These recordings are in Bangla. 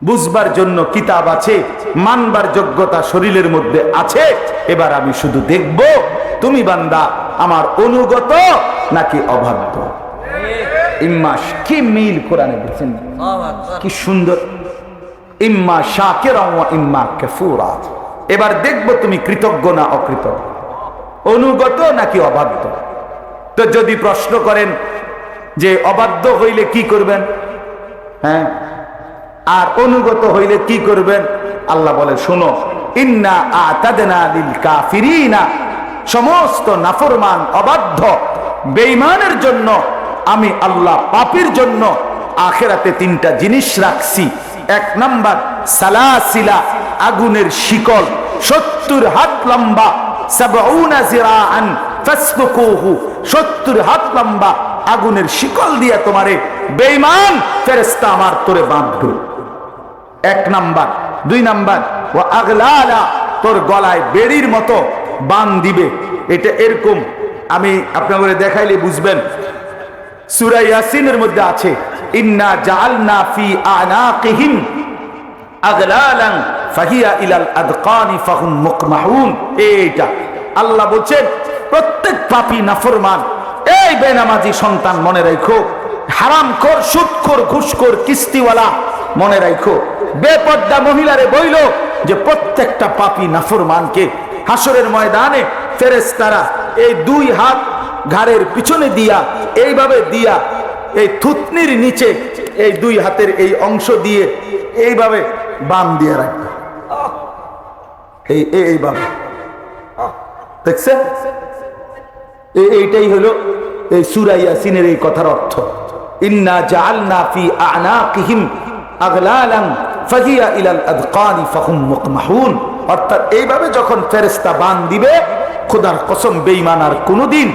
বুঝবার জন্য কিতাব আছে, মানবার যোগ্যতা শরীরের মধ্যে আছে। এবার আমি শুধু দেখব তুমি বান্দা আমার অনুগত নাকি অবাধ্য। ইম্মা, কি মিল কোরআনে দেখছেন, কি সুন্দর। ইম্মা শাকিরা ওয়া ইম্মা কাফুরা। এবার দেখব তুমি কৃতজ্ঞ না অকৃতজ্ঞ, অনুগত নাকি অবাধ্য। তো যদি প্রশ্ন করেন যে অবাধ্য হইলে কি করবেন, হ্যাঁ, আর অনুগত হইলে কি করবেন, আল্লাহ বলে শোনো, ইন্না আতাদনা লিল কাফিরিনা, সমস্ত নাফরমান অবাধ্য বেঈমানের জন্য আমি আল্লাহ পাপীর জন্য আখিরাতে তিনটা জিনিস রাখছি। এক নাম্বার সালাসিলা, আগুনের শিকল 70 হাত লম্বা, 70 জিরাআন ফাসলুকুহু, 70 হাত লম্বা আগুনের শিকল দিয়ে তোমারে বেঈমান ফেরেশতা আমার তোরে বাঁধবে, এক নাম্বার। দুই নাম্বার ওয়া আগলালা, তোর গলায় বেড়ির মতো বান দিবে। এটা এরকম আমি আপনাদের দেখাইলে বুঝবেন। সূরা ইয়াসিনের মধ্যে আছে, ইন্না জাআলনা ফি আনাকিহিম আগলালান ফাহিয়া ইলাল আদকানি ফাহুম মুকমাহুন। এইটা আল্লাহ বলেন প্রত্যেক পাপী নাফরমান, এই বেনামাজি সন্তান মনে রাখো, হারামখোর, সুদখোর, ঘুষখোর, কিস্তিওয়ালা মনে রাখো, বেপর্দা মহিলারে বইল যে প্রত্যেকটা পাপী নাফরমানকে হাসরের ময়দানে ফেরেশতারা এই দুই হাত ঘাড়ের পিছনে দিয়া, এইভাবে দিয়া, এই থুতনির নিচে এই দুই হাতের এই অংশ দিয়ে এইভাবে বাম দিয়ে রাখবে, এইভাবে। দেখছেন, এইটাই হলো এই সূরা ইয়াসিনের এই কথার অর্থ। ইন্না জাআলনা ফি আনাকিহিম আগলালান ফাহিয়া ইলাল আদকানি ফাহুম মুকমাহুন। অর্থাৎ এইভাবে যখন ফেরেশতা বান দিবে, খোদার কসম বেঈমান আর কোনোদিন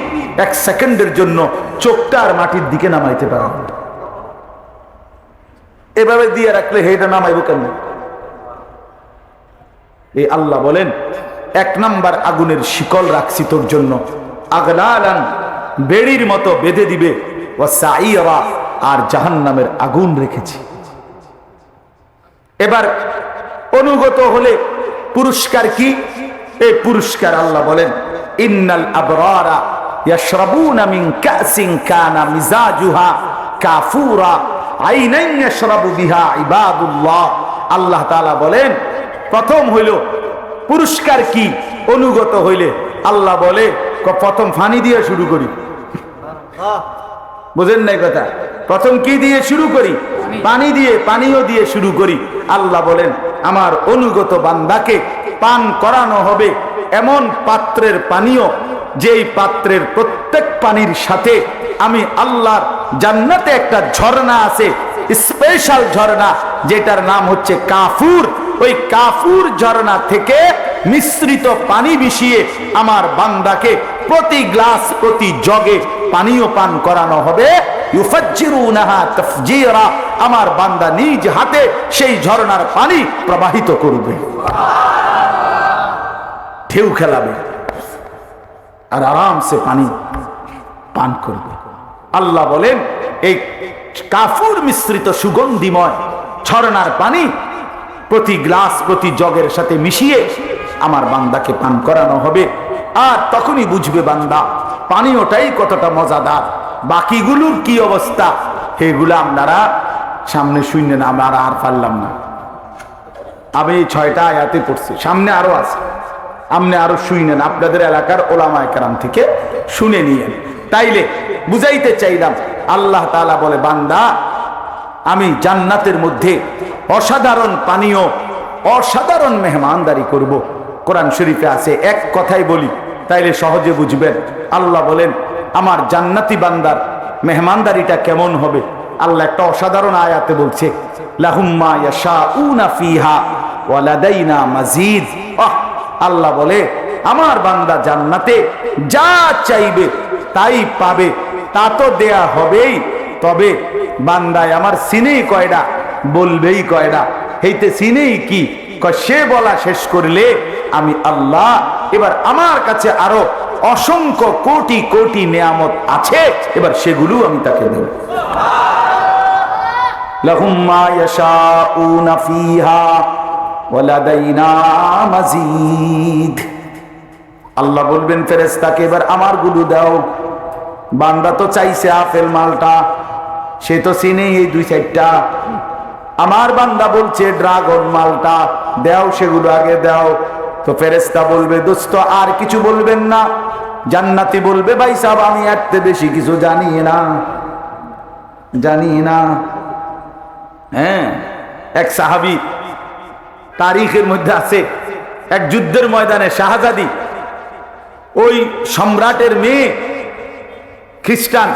এক সেকেন্ডের জন্য চোখটা আর মাটির দিকে নামাইতে পারে না। এভাবে দিয়ে রাখলে হেটা নামাইব কেন? এই আল্লাহ বলেন এক নাম্বার আগুনের শিকল রাখছি তোর জন্য, আগলালান, বেড়ির মতো বেঁধে দিবে, ওয়া সাইরা, আর জাহান্নামের আগুন রেখেছি। এবার অনুগত হলে পুরস্কার কি? এই পুরস্কার আল্লাহ বলেন, ইন্নাল আবরারা ইয়াশরাবুনা মিন কাসিন কানা মিজাজুহা কাফুরা আইনান ইয়াশরাবু বিহা ইবাদুল্লাহ। আল্লাহ তাআলা বলেন প্রথম হইল পুরস্কার কি? অনুগত হইলে আল্লাহ বলে প্রথম পানি দিয়ে শুরু করি। বুঝেন নাই কথা? প্রথম কি দিয়ে শুরু করি? পানি দিয়ে, পানীয় দিয়ে শুরু করি। আল্লাহ বলেন আমার অনুগত বান্দাকে পান করানো হবে এমন পাত্রের পানীয়, যেই পাত্রের প্রত্যেক পানির সাথে আমি আল্লাহর জান্নাতে একটা ঝর্ণা আছে, স্পেশাল ঝর্ণা, যেটার নাম হচ্ছে কাফুর। ওই কাফুর ঝর্ণা থেকে মিশ্রিত পানি মিশিয়ে আমার বান্দাকে প্রতি গ্লাস, প্রতি জগে পানীয় পান করানো হবে। ইউফাজ্জিরুনাহা তাফজীরা, আমার বান্দা নিজ হাতে সেই ঝর্ণার পানি প্রবাহিত করবে, ঢেউ খেলাবে আর আরামসে পানি পান করবে। আল্লাহ বলেন এই কাফুর মিশ্রিত সুগন্ধিময় ঝর্ণার পানি প্রতি গ্লাস, প্রতি জগের সাথে মিশিয়ে আমার বান্দাকে পান করানো হবে। আর তখনই বুঝবে বান্দা পানীয়টাই কতটা মজাদার, বাকিগুলোর কি অবস্থা এগুলো আপনারা সামনে শুনলেন, আমরা আর পারলাম না। আমি 6টা আয়াতে পড়ছি, সামনে আরো আছে, আপনি আরো শুনেন, আপনাদের এলাকার ওলামায়ে কেরাম থেকে শুনে নিয়েন। তাইলে বুঝাইতে চাইলাম, আল্লাহ তাআলা বলে বান্দা আমি জান্নাতের মধ্যে অসাধারণ পানীয়, অসাধারণ মেহমানদারি করব। কোরআন শরীফে আছে, এক কথাই বলি তাইলে সহজে বুঝবেন। আল্লাহ বলেন আমার জান্নাতি বান্দার মেহমানদারিটা কেমন হবে। আল্লাহ একটা অসাধারণ আয়াতে বলছে, লাহুম মা ইয়াশাউনা ফিহা ওয়া লাদাইনা মাজিদ। আল্লাহ বলে আমার বান্দা জান্নাতে যা চাইবে তাই পাবে, তা তো দেয়া হবেই, তবে বান্দায় আমার সিনেই কয়টা, বলবেই কয়টা, হেইতে সিনেই কি সে বলা শেষ করলে আমি আল্লাহ এবার আমার কাছে আরো অসংখ্য কোটি কোটি নেয়ামত আছে, এবার সেগুলো আমি তাকে দেব। লাহুম মা ইয়াশাউনা ফিহা ওয়া লাদাইনা মাজিদ। আল্লাহ বলবেন ফেরেশতাকে, এবার আমার গুলো দাও। বান্দা তো চাইছে আপেল মালটা, সে তো চিনে এই 2-4টা। আমার বান্দা বলছে ড্রাগন মালটা, দাও সেগুলো আগে দাও। তো ফেরেশতা বলবে দোস্ত আর কিছু বলবেন না। জান্নাতি বলবে ভাই সাহেব আমি এর চেয়ে বেশি কিছু জানি না। হ্যাঁ, এক সাহাবী তারিখের মধ্যে আছে, এক যুদ্ধের ময়দানে শাহজাদি, ওই সম্রাটের মেয়ে খ্রিস্টান,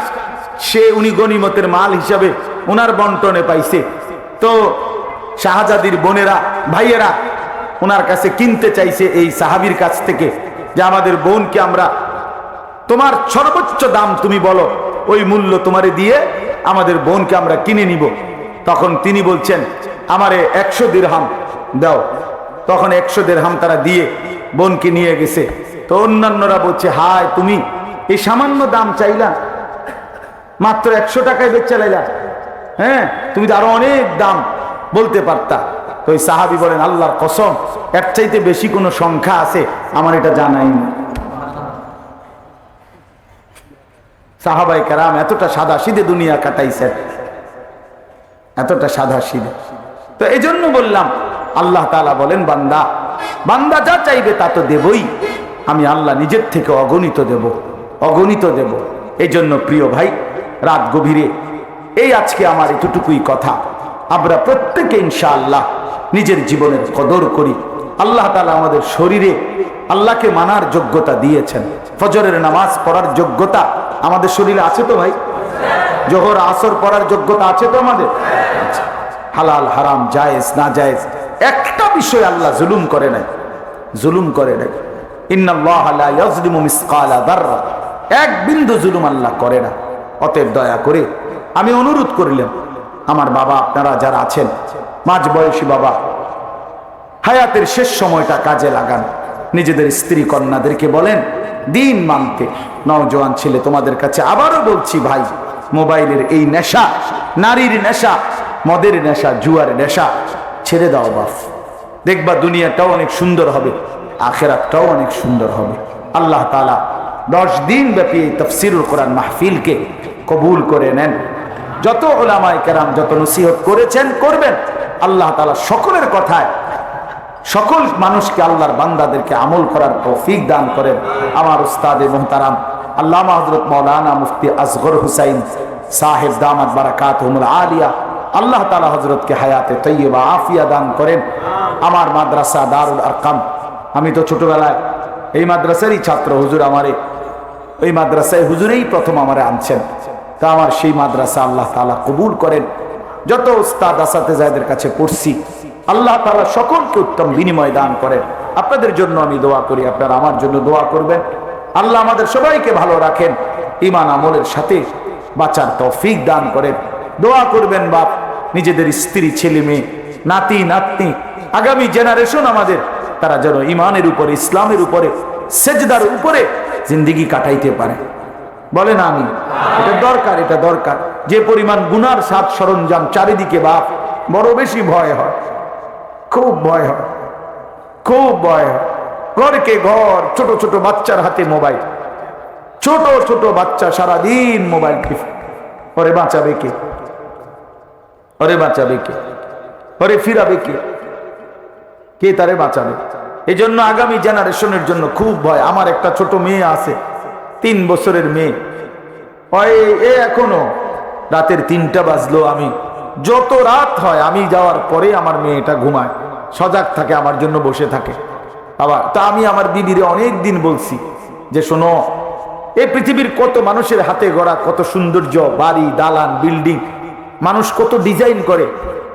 উনি গনিমতের মাল হিসাবে ওনার বন্টনে পাইছে। তো শাহজাদির বোনেরা ভাইয়েরা ওনার কাছে কিনতে চাইছে এই সাহাবীর কাছ থেকে, যে আমাদের বোনকে আমরা, তোমার সর্বোচ্চ দাম তুমি বলো, ওই মূল্য তোমারে দিয়ে আমাদের বোনকে আমরা কিনে নিব। তখন তিনি বলছেন আমারে 100 দিরহাম দাও। তখন 100 দিরহাম তারা দিয়ে বোনকে নিয়ে গেছে। তো অন্যান্যরা বলছে হায় তুমি এই সামান্য দাম চাইলা, মাত্র 100 টাকায় বেচে লাইলা, হ্যাঁ তুমি তো আরো অনেক দাম বলতে পারতা। তো ওই সাহাবী বলেন আল্লাহর কসম এর চাইতে বেশি কোনো সংখ্যা আছে আমার এটা জানাই না। সাহাবায়ে কেরাম এতটা সাদা সিধে দুনিয়া কাটাইছেন, এতটা সাদা সিধে। তো এই জন্য বললাম আল্লাহ তাআলা বলেন বান্দা যা চাইবে তা তো দেবই, আমি আল্লাহ নিজের থেকে অগণিত দেব। এই জন্য প্রিয় ভাই, রাত গভীরে এই আজকে আমার এতটুকুই কথা। আমরা প্রত্যেকে ইনশাআল্লাহ নিজের জীবনের কদর করি। আল্লাহ তাআলা আমাদের শরীরে আল্লাহকে মানার যোগ্যতা দিয়েছেন। ফজরের নামাজ পড়ার যোগ্যতা আমাদের শরীরে আছে তো ভাই? জোহর আসর পড়ার যোগ্যতা আছে তো আমাদের? হালাল হারাম জায়েজ না জায়েজ একটা বিষয় আল্লাহ জুলুম করে নাই। ইন্নাল্লাহা লা ইয়াজলিমু মিসকালা যাররা, এক বিন্দু জুলুম আল্লাহ করে না। অতএব দয়া করে আমি অনুরোধ করিলাম, আমার বাবা আপনারা যারা আছেন, মাঝ বয়সী বাবা, হায়াতের শেষ সময়টা কাজে লাগান। নিজেদের স্ত্রী কন্যাদেরকে বলেন দিন মানতে। নওজোয়ান ছেলে তোমাদের কাছে আবারও বলছি ভাই, মোবাইলের এই নেশা, নারীর নেশা, মদের নেশা, জুয়ার নেশা ছেড়ে দাও বাপ। দেখবা দুনিয়াটাও অনেক সুন্দর হবে, আখিরাতটাও অনেক সুন্দর হবে। আল্লাহ তাআলা 10 দিন ব্যাপী এই তাফসীরুল কোরআন মাহফিলকে কবুল করে নেন। যত উলামায়ে কেরাম যত নসিহত করেছেন করবেন, আল্লাহ তাআলা সকলের কথায় সকল মানুষকে, আল্লাহর বান্দাদেরকে আমল করার তৌফিক দান করেন। আমার উস্তাদে মুহতারাম আল্লামা হযরত মাওলানা মুফতি আসগর হুসাইন সাহেব দামাত বারাকাতুহুমুল আলিয়া, আল্লাহ তাআলা হযরতকে হায়াতে তৈয়বা আফিয়া দান করেন। আমার মাদ্রাসা দারুল আরকাম, আমি তো ছোটবেলায় এই মাদ্রাসারই ছাত্র। হুজুর আমারে ওই মাদ্রাসায় হুজুরেই প্রথম আমারে আনছেন। তা আমার সেই মাদ্রাসা আল্লাহ তাআলা কবুল করেন। যত উস্তাদ আসাতেজাদের কাছে পড়ছি, আল্লাহ তাআলা সকলকে উত্তম বিনিময় দান করেন। আপনাদের জন্য আমি দোয়া করি, আপনারা আমার জন্য দোয়া করবেন। আল্লাহ আমাদের সবাইকে ভালো রাখেন, ঈমান আমলের সাথে বাঁচার তৌফিক দান করেন। দোয়া করবেন বাপ, নিজেদের স্ত্রী, ছেলে মেয়ে, নাতি নাতনি, আগামী জেনারেশন আমাদের, তারা যেন ঈমানের উপরে, ইসলামের উপরে, সেজদার উপরে জিন্দেগি কাটাইতে পারে। বলে না আমি, এটা দরকার। যে পরিমাণ গুনার সাজ সরঞ্জাম চারিদিকে বাপ, বড় বেশি ভয় হয়, খুব ভয় হয়। ঘরকে ঘর, ছোট ছোট বাচ্চার হাতে মোবাইল, ছোট বাচ্চা সারাদিন মোবাইল টিপে। ওরে বাঁচাবে কে? ওরে ফিরাবে কে তারে বাঁচাবে? এই জন্য আগামী জেনারেশনের জন্য খুব ভয়। আমার একটা ছোট মেয়ে আছে, 3 বছরের মেয়ে। এখনো রাতের 3টা বাজলো, আমি যত রাত হয় আমি যাওয়ার পরে আমার মেয়েটা ঘুমায়, সজাগ থাকে, আমার জন্য বসে থাকে। আবার তা আমি আমার বিবিরে অনেক দিন বলছি যে শোনো, এই পৃথিবীর কত মানুষের হাতে গড়া কত সৌন্দর্য, বাড়ি, দালান, বিল্ডিং, মানুষ কত ডিজাইন করে,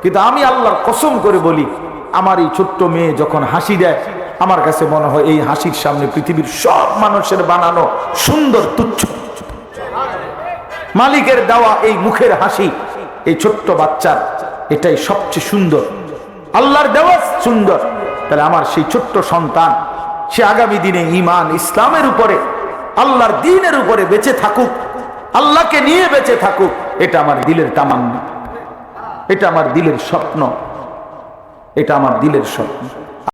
কিন্তু আমি আল্লাহর কসম করে বলি, আমার এই ছোট্ট মেয়ে যখন হাসি দেয়, আমার কাছে মনে হয় এই হাসির সামনে পৃথিবীর সব মানুষের বানানো সুন্দর তুচ্ছ। মালিকের দেওয়া এই মুখের হাসি, এই ছোট্ট বাচ্চার, এটাই সবচেয়ে সুন্দর, আল্লাহর দেওয়া সুন্দর। তাহলে আমার সেই ছোট্ট সন্তান, সে আগামী দিনে ঈমান ইসলামের উপরে, আল্লাহর দ্বীনের উপরে বেঁচে থাকুক, আল্লাহকে নিয়ে বেঁচে থাকুক, এটা আমার দিলের তামান্না। এটা আমার দিলের স্বপ্ন, এটা আমার দিলের স্বপ্ন।